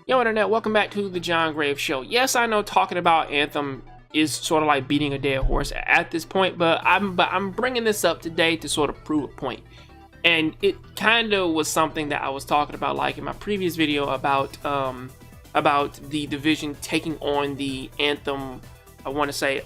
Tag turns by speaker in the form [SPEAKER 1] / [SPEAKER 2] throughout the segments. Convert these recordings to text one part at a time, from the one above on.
[SPEAKER 1] Yo, internet, welcome back to the Jongravesshow. Yes, I know talking about Anthem is sort of like beating a dead horse at this point, but I'm bringing this up today to sort of prove a point. And it kind of was something that I was talking about, like in my previous video about the division taking on the Anthem, I want to say,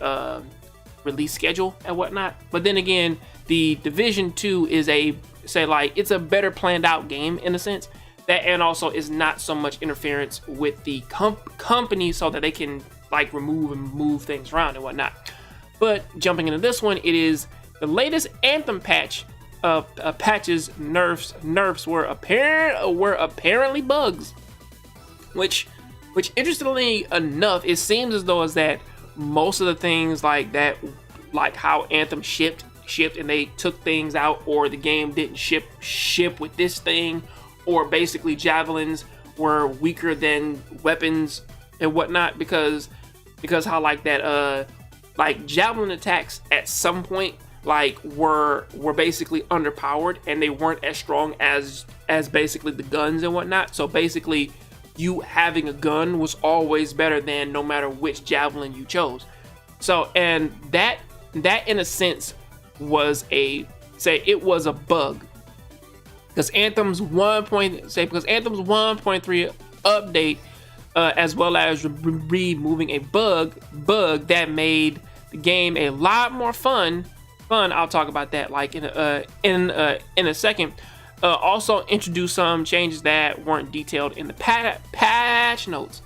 [SPEAKER 1] release schedule and whatnot. But then again, the Division 2 is it's a better planned out game in a sense. That, and also is not so much interference with the company, so that they can like remove and move things around and whatnot. But jumping into this one, it is the latest Anthem patches. Nerfs were apparently bugs, which interestingly enough, it seems as though is that most of the things like that, like how Anthem shipped and they took things out, or the game didn't ship with this thing, or basically javelins were weaker than weapons and whatnot, because how like that like javelin attacks at some point like were basically underpowered, and they weren't as strong as basically the guns and whatnot. So basically you having a gun was always better than no matter which javelin you chose. So, and that in a sense was a bug. Because Anthem's 1.3 update, as well as removing a bug that made the game a lot more fun. I'll talk about that like in a second. Also introduced some changes that weren't detailed in the patch notes,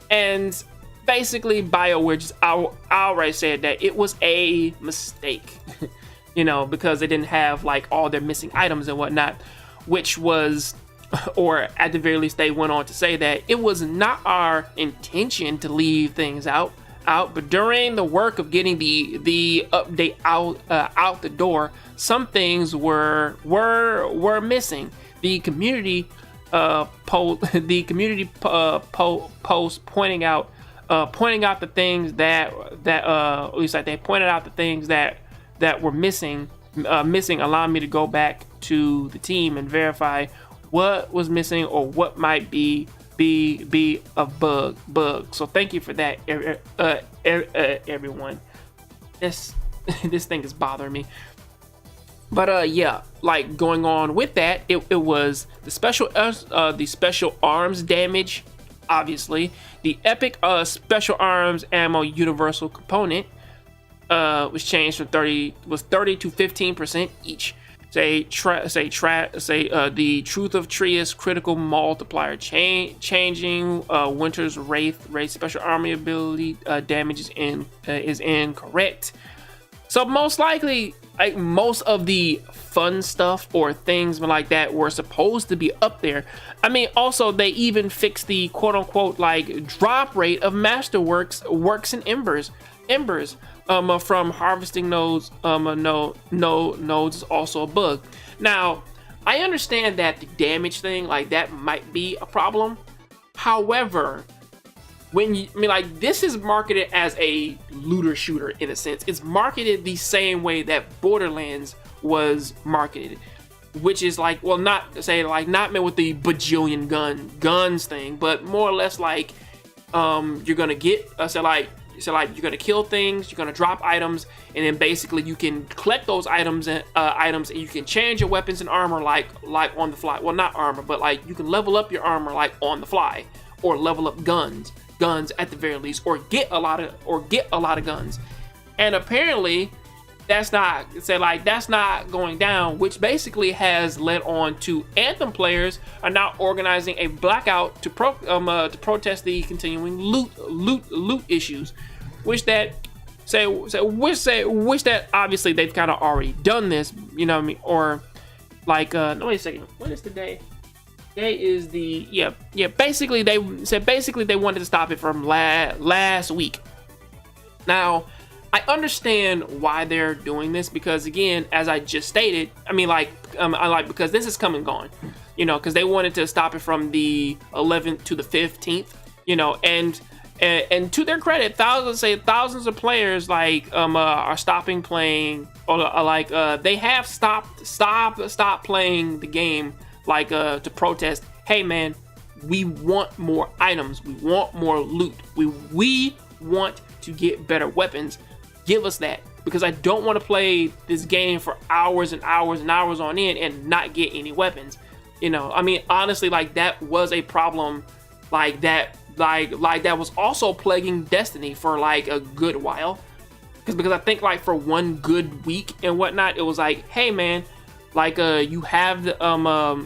[SPEAKER 1] and basically BioWare just already said that it was a mistake, you know, because they didn't have like all their missing items and whatnot. Which was, or at the very least, they went on to say that it was not our intention to leave things out, but during the work of getting the update out the door, some things were missing. The community post pointing out the things that at least like they pointed out the things that were missing, allowing me to go back to the team and verify what was missing or what might be a bug. So thank you for that, everyone. This thing is bothering me. But yeah, like going on with that, it was the special arms damage, obviously the epic special arms ammo universal component was changed from 30 to 15% each. The Truth of Trius critical multiplier changing. Winter's Wraith special army ability damage is incorrect. So most likely, like most of the fun stuff or things like that were supposed to be up there. I mean, also they even fixed the quote unquote like drop rate of Masterworks works and embers. From harvesting nodes, nodes is also a bug. Now, I understand that the damage thing, like that might be a problem. However, this is marketed as a looter shooter in a sense. It's marketed the same way that Borderlands was marketed, which is like, well, not meant with the bajillion guns thing, but more or less like, you're gonna get you're gonna kill things, you're gonna drop items, and then basically you can collect those items and you can change your weapons and armor like on the fly. Well, not armor, but like you can level up your armor like on the fly, or level up guns at the very least, or get a lot of guns. And apparently that's not going down, which basically has led on to Anthem players are now organizing a blackout to protest the continuing loot issues, which obviously they've kind of already done this, you know what I mean? Or like no, wait a second, what is the day? Today is the basically they wanted to stop it from last week. Now I understand why they're doing this, because again, as I just stated, because this is come and gone, you know, because they wanted to stop it from the 11th to the 15th, you know, and to their credit, thousands of players are stopping playing, or they have stopped playing the game to protest. Hey man, we want more items, we want more loot, we want to get better weapons. Give us that, because I don't want to play this game for hours and hours and hours on end and not get any weapons. You know, I mean, honestly, like, that was a problem like that, like that was also plaguing Destiny for like a good while, because I think like for one good week and whatnot, it was like, hey man, like you have the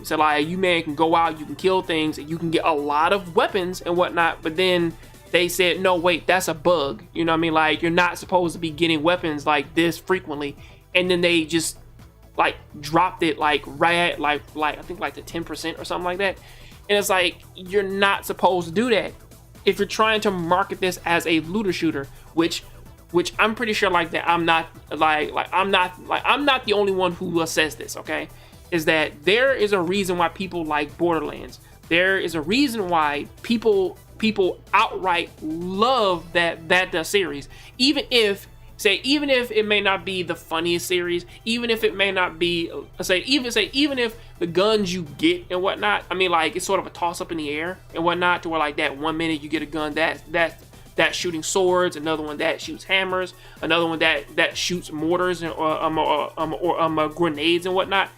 [SPEAKER 1] so like you man can go out, you can kill things, and you can get a lot of weapons and whatnot, but then they said, no wait, that's a bug, you know what I mean, like you're not supposed to be getting weapons like this frequently. And then they just like dropped it like right at like I think like the 10% or something like that. And it's like, you're not supposed to do that if you're trying to market this as a looter shooter, which I'm pretty sure like that I'm not the only one who says this, okay? Is that there is a reason why people like Borderlands. There is a reason why people outright love that series. Even if it may not be the funniest series, even if it may not be, even if the guns you get and whatnot, I mean, like, it's sort of a toss up in the air and whatnot, to where like that 1 minute you get a gun that's shooting swords, another one that shoots hammers, another one that shoots mortars or grenades and whatnot.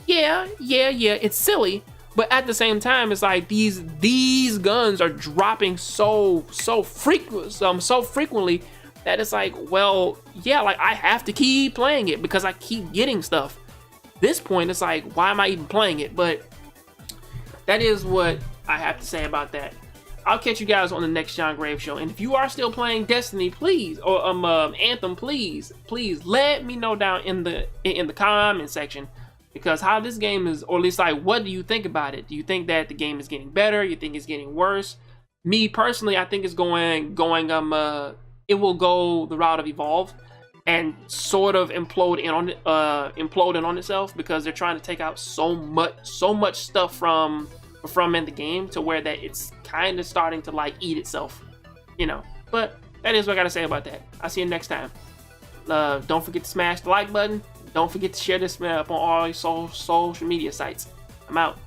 [SPEAKER 1] Yeah, it's silly, but at the same time, it's like these guns are dropping so frequently that it's like, well, yeah, like I have to keep playing it because I keep getting stuff. This point, it's like, why am I even playing it? But that is what I have to say about that. I'll catch you guys on the next Jongrave show. And if you are still playing Destiny, please, or Anthem, please let me know down in the comment section, because how this game is, or at least like, what do you think about it? Do you think that the game is getting better? You think it's getting worse? Me personally, I think it's going it will go the route of Evolve and sort of implode in on itself, because they're trying to take out so much stuff from in the game, to where that it's kind of starting to like eat itself, you know. But that is what I gotta say about that. I'll see you next time. Don't forget to smash the like button. Don't forget to share this up on all your social media sites. I'm out.